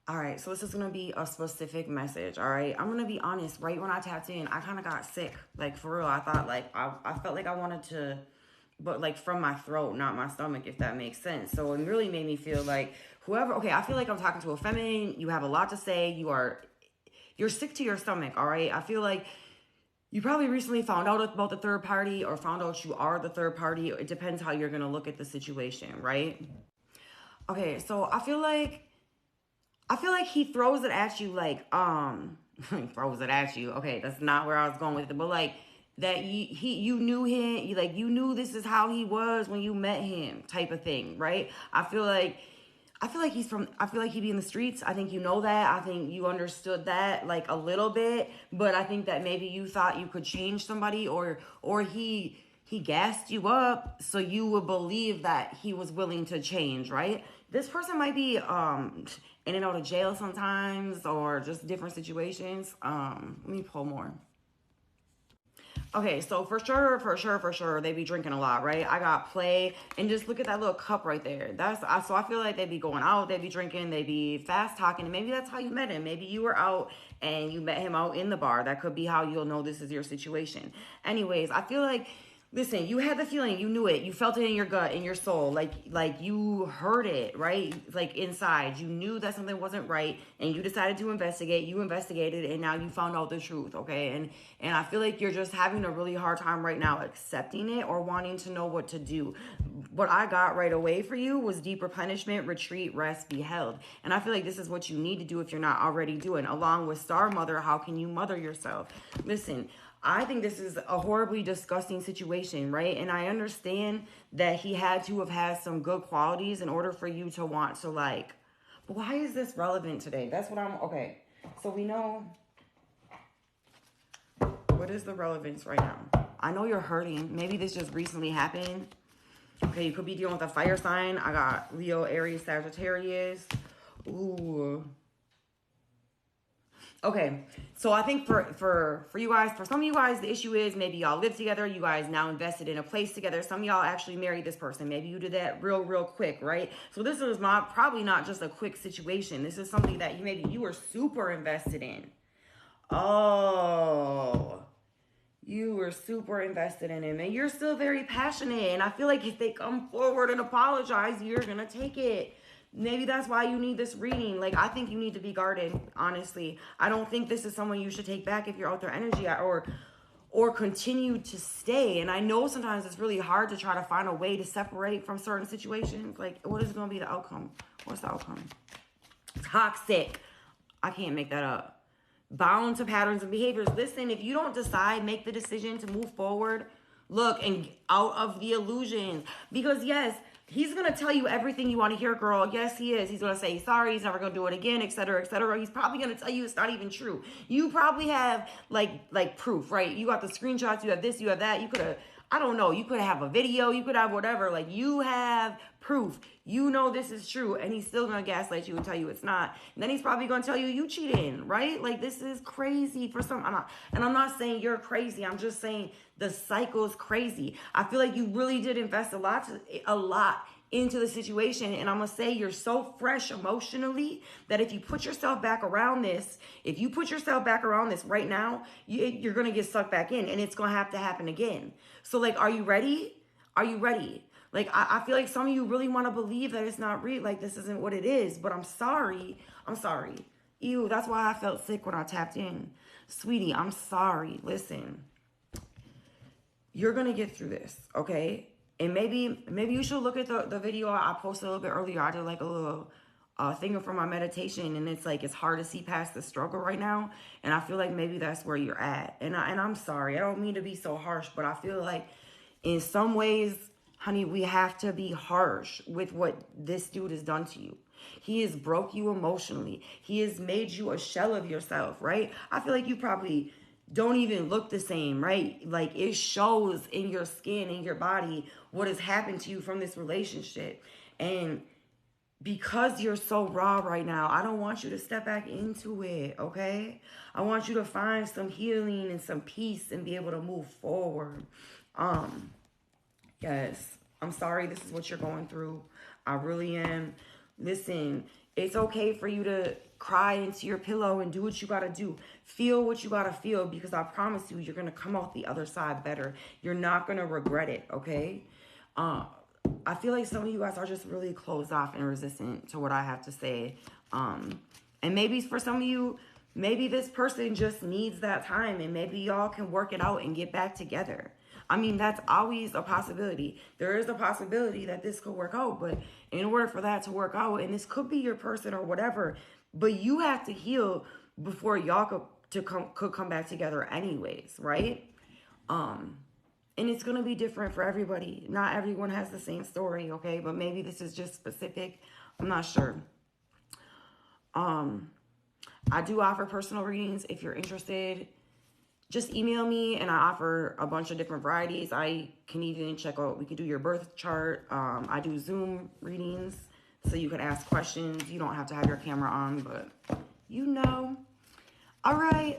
All right, so this is gonna be a specific message. All right, I'm gonna be honest. Right when I tapped in, I kind of got sick. Like for real, I thought like I felt like I wanted to, but like from my throat, not my stomach, if that makes sense. So it really made me feel like whoever. Okay, I feel like I'm talking to a feminine. You have a lot to say. You're sick to your stomach. All right, I feel like you probably recently found out about the third party or found out you are the third party. It depends how you're gonna look at the situation, right? Okay, so I feel like he throws it at you like he throws it at you. Okay, that's not where I was going with it, but like that you knew him, you knew this is how he was when you met him, type of thing, right? I feel like he'd be in the streets. I think you know that. I think you understood that like a little bit, but I think that maybe you thought you could change somebody, or he gassed you up so you would believe that he was willing to change, right? This person might be in and out of jail sometimes or just different situations. Let me pull more. Okay, so for sure, they be drinking a lot, right? I got play, and just look at that little cup right there. So I feel like they be going out, they be drinking, they be fast talking, and maybe that's how you met him. Maybe you were out and you met him out in the bar. That could be how you'll know this is your situation. Anyways, I feel like, listen, you had the feeling, you knew it, you felt it in your gut, in your soul, like you heard it, right? Like inside, you knew that something wasn't right, and you decided to investigate. You investigated, and now you found out the truth, okay? And I feel like you're just having a really hard time right now accepting it or wanting to know what to do. What I got right away for you was deep replenishment, retreat, rest, be held, and I feel like this is what you need to do if you're not already doing. Along with Star Mother, how can you mother yourself? Listen, I think this is a horribly disgusting situation, right? And I understand that he had to have had some good qualities in order for you to want to like, but why is this relevant today? That's what I'm, okay. So we know, what is the relevance right now? I know you're hurting. Maybe this just recently happened. Okay, you could be dealing with a fire sign. I got Leo, Aries, Sagittarius. Ooh. Okay, so I think for you guys, for some of you guys, the issue is maybe y'all live together. You guys now invested in a place together. Some of y'all actually married this person. Maybe you did that real quick, right? So this is not probably not just a quick situation. This is something that you were super invested in. Oh, you were super invested in him, and you're still very passionate. And I feel like if they come forward and apologize, you're gonna take it. Maybe that's why you need this reading. Like, I think you need to be guarded, honestly. I don't think this is someone you should take back if you're out their energy, or continue to stay. And I know sometimes it's really hard to try to find a way to separate from certain situations. Like, what is going to be the outcome? What's the outcome? Toxic. I can't make that up. Bound to patterns and behaviors. Listen, if you don't decide, make the decision to move forward, look, and out of the illusions. Because yes, he's going to tell you everything you want to hear, girl. Yes, he is. He's going to say sorry. He's never going to do it again, etc., etc. He's probably going to tell you it's not even true. You probably have like proof, right? You got the screenshots. You have this, you have that. You could have, I don't know. You could have a video. You could have whatever. Like, you have proof. You know this is true. And he's still going to gaslight you and tell you it's not. And then he's probably going to tell you cheating, right? Like, this is crazy for some. And I'm not saying you're crazy. I'm just saying the cycle is crazy. I feel like you really did invest a lot into the situation. And I'm going to say you're so fresh emotionally that if you put yourself back around this, right now, you're going to get sucked back in, and it's going to have to happen again. So like, are you ready? Are you ready? Like, I feel like some of you really want to believe that it's not real. Like, this isn't what it is, but I'm sorry. I'm sorry. Ew, that's why I felt sick when I tapped in. Sweetie, I'm sorry. Listen, you're going to get through this, okay? And maybe you should look at the video I posted a little bit earlier. I did like a little thing from my meditation, and it's like it's hard to see past the struggle right now. And I feel like maybe that's where you're at. And I'm sorry. I don't mean to be so harsh, but I feel like in some ways, honey, we have to be harsh with what this dude has done to you. He has broke you emotionally. He has made you a shell of yourself, right? I feel like you probably don't even look the same, right? Like, it shows in your skin, in your body, what has happened to you from this relationship. And because you're so raw right now, I don't want you to step back into it, okay? I want you to find some healing and some peace and be able to move forward. Yes, I'm sorry this is what you're going through. I really am. Listen, It's okay for you to cry into your pillow and do what you gotta do. Feel what you gotta feel, because I promise you, you're gonna come out the other side better. You're not gonna regret it, okay? I feel like some of you guys are just really closed off and resistant to what I have to say. And maybe for some of you, maybe this person just needs that time, and maybe y'all can work it out and get back together. I mean, that's always a possibility. There is a possibility that this could work out, but in order for that to work out, and this could be your person or whatever, but you have to heal before y'all could come back together anyways, right? And it's going to be different for everybody. Not everyone has the same story, okay? But maybe this is just specific. I'm not sure. I do offer personal readings. If you're interested, just email me, and I offer a bunch of different varieties. I can even check out, we can do your birth chart. I do Zoom readings, so you can ask questions. You don't have to have your camera on, but you know. All right.